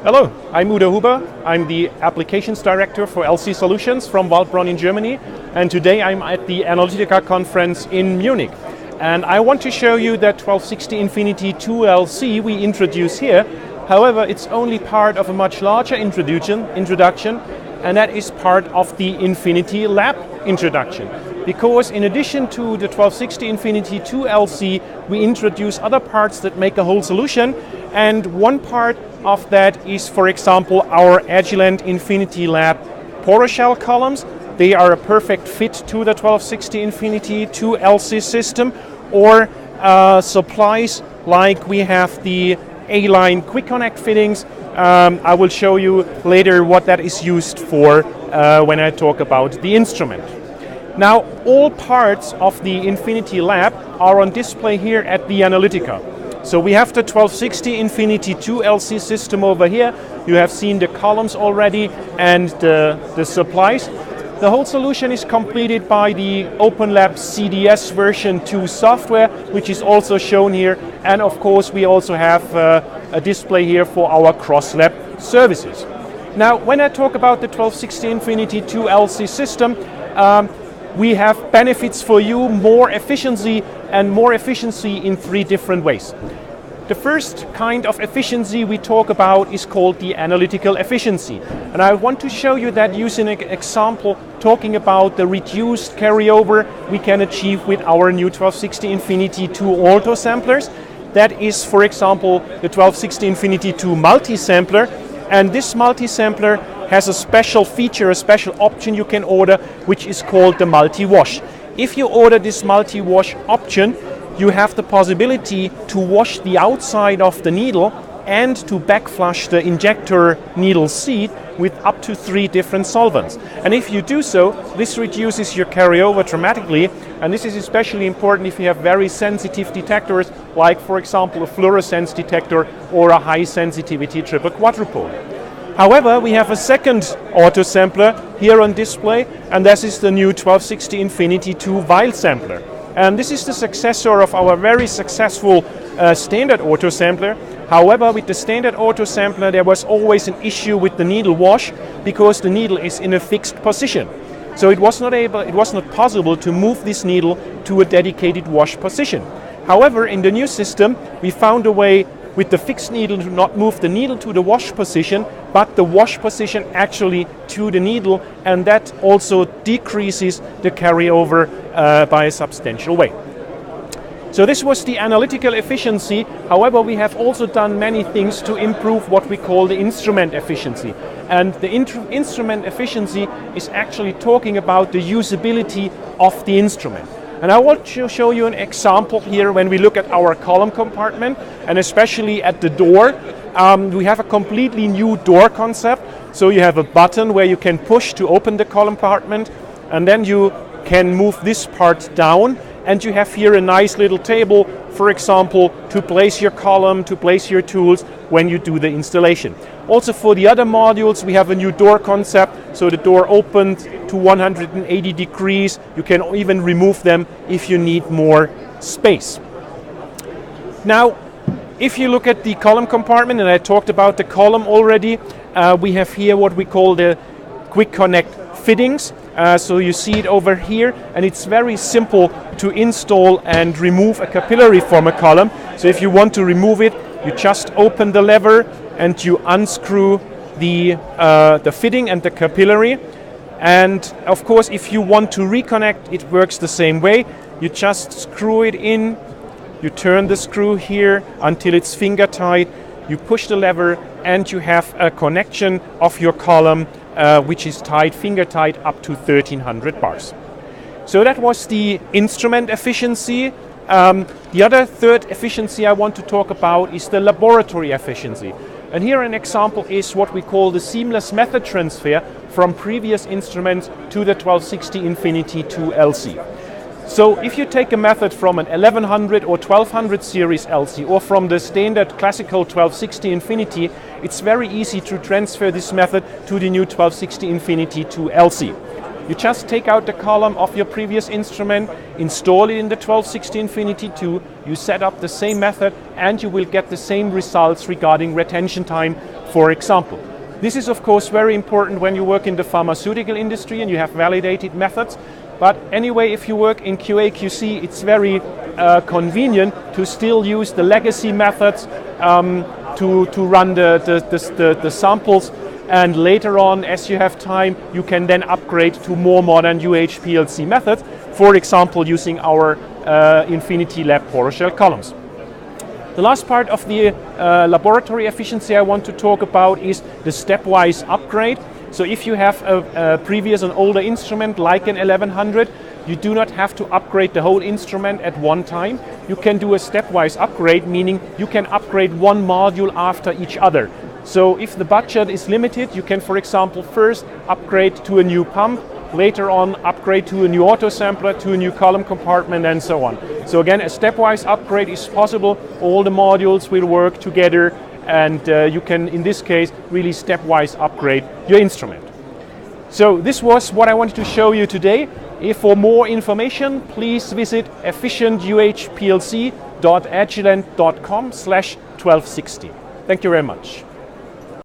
Hello, I'm Udo Huber. I'm the Applications Director for LC Solutions from Waldbronn in Germany, and today I'm at the Analytica conference in Munich. And I want to show you that 1260 Infinity 2LC we introduce here. However, it's only part of a much larger introduction, and that is part of the Infinity Lab introduction. Because in addition to the 1260 Infinity 2LC, we introduce other parts that make a whole solution, and one part of that is, for example, our Agilent Infinity Lab poroshell columns. They are a perfect fit to the 1260 Infinity 2LC system, or supplies like we have the A-line Quick Connect fittings. I will show you later what that is used for when I talk about the instrument. Now, all parts of the Infinity Lab are on display here at the Analytica. So we have the 1260 Infinity 2LC system over here. You have seen the columns already and the supplies. The whole solution is completed by the OpenLab CDS version 2 software, which is also shown here. And of course, we also have a display here for our cross-lab services. Now, when I talk about the 1260 Infinity 2LC system, we have benefits for you, more efficiency in 3 different ways. The first kind of efficiency we talk about is called the analytical efficiency. And I want to show you that using an example talking about the reduced carryover we can achieve with our new 1260 Infinity 2 auto samplers. That is, for example, the 1260 Infinity 2 multi-sampler. And this multi-sampler has a special feature, a special option you can order, which is called the multi-wash. If you order this multi-wash option, you have the possibility to wash the outside of the needle and to backflush the injector needle seat with up to 3 different solvents. And if you do so, this reduces your carryover dramatically, and this is especially important if you have very sensitive detectors, like for example a fluorescence detector or a high sensitivity triple quadrupole. However, we have a second auto sampler here on display, and this is the new 1260 Infinity 2 vial sampler. And this is the successor of our very successful standard auto sampler. However, with the standard auto sampler, there was always an issue with the needle wash because the needle is in a fixed position. So it was not possible to move this needle to a dedicated wash position. However, in the new system, we found a way with the fixed needle to not move the needle to the wash position, but the wash position actually to the needle, and that also decreases the carryover by a substantial way. So this was the analytical efficiency. However, we have also done many things to improve what we call the instrument efficiency. And the instrument efficiency is actually talking about the usability of the instrument. And I want to show you an example here when we look at our column compartment, and especially at the door. We have a completely new door concept. So you have a button where you can push to open the column compartment, and then you can move this part down, and you have here a nice little table, for example, to place your column, to place your tools when you do the installation. Also for the other modules, we have a new door concept, so the door opened to 180 degrees. You can even remove them if you need more space. Now, if you look at the column compartment, and I talked about the column already, we have here what we call the Quick Connect fittings. So you see it over here, and it's very simple to install and remove a capillary from a column. So if you want to remove it, you just open the lever and you unscrew the fitting and the capillary. And of course, if you want to reconnect, it works the same way. You just screw it in, you turn the screw here until it's finger tight, you push the lever, and you have a connection of your column which is tight, finger tight, up to 1300 bars. So that was the instrument efficiency. The other third efficiency I want to talk about is the laboratory efficiency. And here an example is what we call the seamless method transfer from previous instruments to the 1260 Infinity 2 LC. So if you take a method from an 1100 or 1200 series LC or from the standard classical 1260 Infinity, it's very easy to transfer this method to the new 1260 Infinity 2 LC. You just take out the column of your previous instrument, install it in the 1260 Infinity 2, you set up the same method, and you will get the same results regarding retention time, for example. This is of course very important when you work in the pharmaceutical industry and you have validated methods. But anyway, if you work in QA/QC, it's very convenient to still use the legacy methods to run the samples. And later on, as you have time, you can then upgrade to more modern UHPLC methods, for example, using our Infinity Lab Poroshell columns. The last part of the laboratory efficiency I want to talk about is the stepwise upgrade. So if you have a previous and older instrument like an 1100, you do not have to upgrade the whole instrument at one time. You can do a stepwise upgrade, meaning you can upgrade one module after each other. So if the budget is limited, you can, for example, first upgrade to a new pump, later on upgrade to a new auto-sampler, to a new column compartment, and so on. So again, a stepwise upgrade is possible. All the modules will work together, and you can, in this case, really stepwise upgrade your instrument. So this was what I wanted to show you today. If for more information, please visit efficientuhplc.agilent.com/1260. Thank you very much.